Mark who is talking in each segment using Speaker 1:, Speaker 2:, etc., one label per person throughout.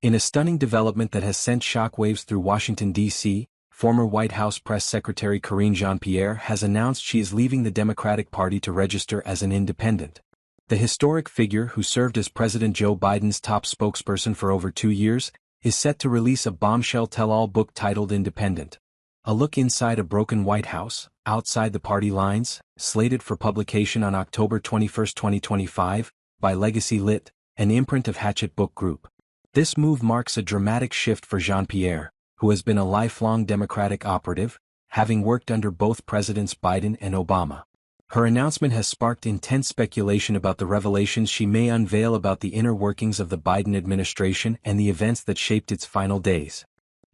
Speaker 1: In a stunning development that has sent shockwaves through Washington, D.C., former White House Press Secretary Karine Jean-Pierre has announced she is leaving the Democratic Party to register as an independent. The historic figure, who served as President Joe Biden's top spokesperson for over 2 years, is set to release a bombshell tell-all book titled Independent. A look inside a broken White House, outside the party lines, slated for publication on October 21, 2025, by Legacy Lit, an imprint of Hachette Book Group. This move marks a dramatic shift for Jean-Pierre, who has been a lifelong Democratic operative, having worked under both Presidents Biden and Obama. Her announcement has sparked intense speculation about the revelations she may unveil about the inner workings of the Biden administration and the events that shaped its final days.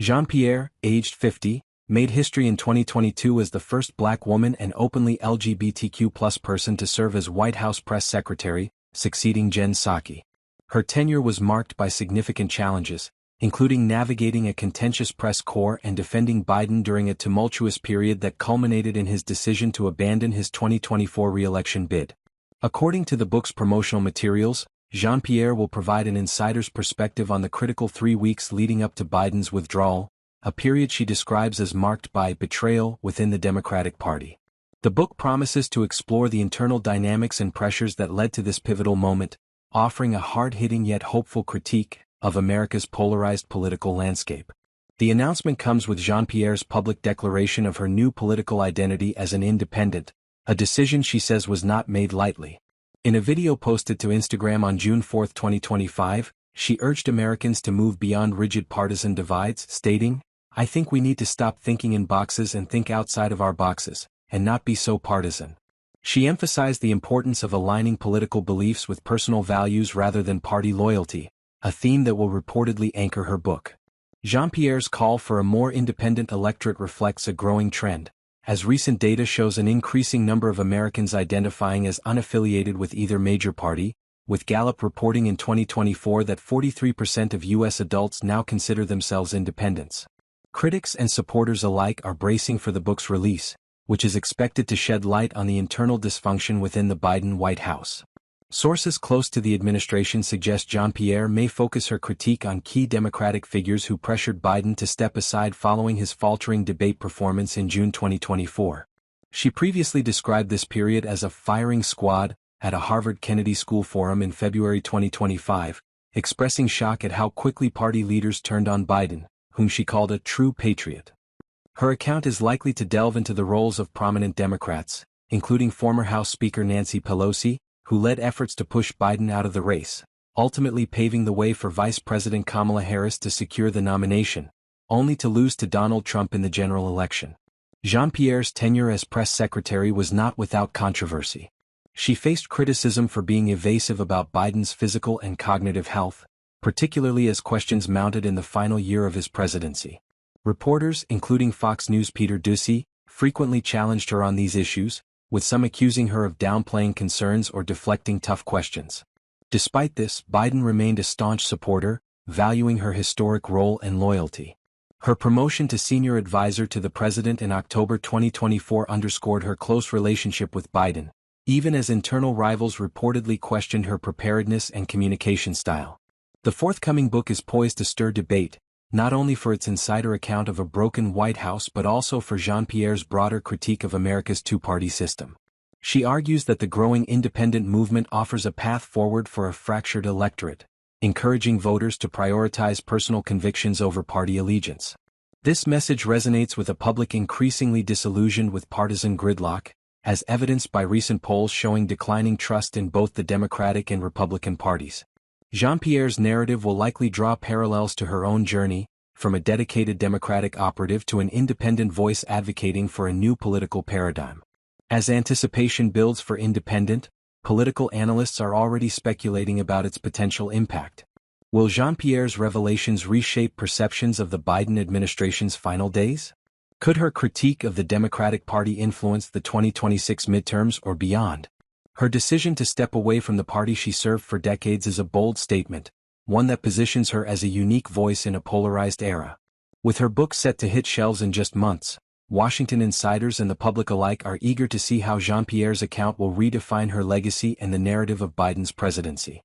Speaker 1: Jean-Pierre, aged 50, made history in 2022 as the first Black woman and openly LGBTQ+ person to serve as White House Press Secretary, succeeding Jen Psaki. Her tenure was marked by significant challenges, including navigating a contentious press corps and defending Biden during a tumultuous period that culminated in his decision to abandon his 2024 re-election bid. According to the book's promotional materials, Jean-Pierre will provide an insider's perspective on the critical 3 weeks leading up to Biden's withdrawal, a period she describes as marked by betrayal within the Democratic Party. The book promises to explore the internal dynamics and pressures that led to this pivotal moment, offering a hard-hitting yet hopeful critique of America's polarized political landscape. The announcement comes with Jean-Pierre's public declaration of her new political identity as an independent, a decision she says was not made lightly. In a video posted to Instagram on June 4, 2025, she urged Americans to move beyond rigid partisan divides, stating, "I think we need to stop thinking in boxes and think outside of our boxes, and not be so partisan." She emphasized the importance of aligning political beliefs with personal values rather than party loyalty, a theme that will reportedly anchor her book. Jean-Pierre's call for a more independent electorate reflects a growing trend, as recent data shows an increasing number of Americans identifying as unaffiliated with either major party, with Gallup reporting in 2024 that 43% of U.S. adults now consider themselves independents. Critics and supporters alike are bracing for the book's release, which is expected to shed light on the internal dysfunction within the Biden White House. Sources close to the administration suggest Jean-Pierre may focus her critique on key Democratic figures who pressured Biden to step aside following his faltering debate performance in June 2024. She previously described this period as a firing squad at a Harvard Kennedy School forum in February 2025, expressing shock at how quickly party leaders turned on Biden, whom she called a true patriot. Her account is likely to delve into the roles of prominent Democrats, including former House Speaker Nancy Pelosi, who led efforts to push Biden out of the race, ultimately paving the way for Vice President Kamala Harris to secure the nomination, only to lose to Donald Trump in the general election. Jean-Pierre's tenure as press secretary was not without controversy. She faced criticism for being evasive about Biden's physical and cognitive health, particularly as questions mounted in the final year of his presidency. Reporters, including Fox News' Peter Doocy, frequently challenged her on these issues, with some accusing her of downplaying concerns or deflecting tough questions. Despite this, Biden remained a staunch supporter, valuing her historic role and loyalty. Her promotion to senior advisor to the president in October 2024 underscored her close relationship with Biden, even as internal rivals reportedly questioned her preparedness and communication style. The forthcoming book is poised to stir debate, not only for its insider account of a broken White House but also for Jean-Pierre's broader critique of America's two-party system. She argues that the growing independent movement offers a path forward for a fractured electorate, encouraging voters to prioritize personal convictions over party allegiance. This message resonates with a public increasingly disillusioned with partisan gridlock, as evidenced by recent polls showing declining trust in both the Democratic and Republican parties. Jean-Pierre's narrative will likely draw parallels to her own journey, from a dedicated Democratic operative to an independent voice advocating for a new political paradigm. As anticipation builds for Independent, political analysts are already speculating about its potential impact. Will Jean-Pierre's revelations reshape perceptions of the Biden administration's final days? Could her critique of the Democratic Party influence the 2026 midterms or beyond? Her decision to step away from the party she served for decades is a bold statement, one that positions her as a unique voice in a polarized era. With her book set to hit shelves in just months, Washington insiders and the public alike are eager to see how Jean-Pierre's account will redefine her legacy and the narrative of Biden's presidency.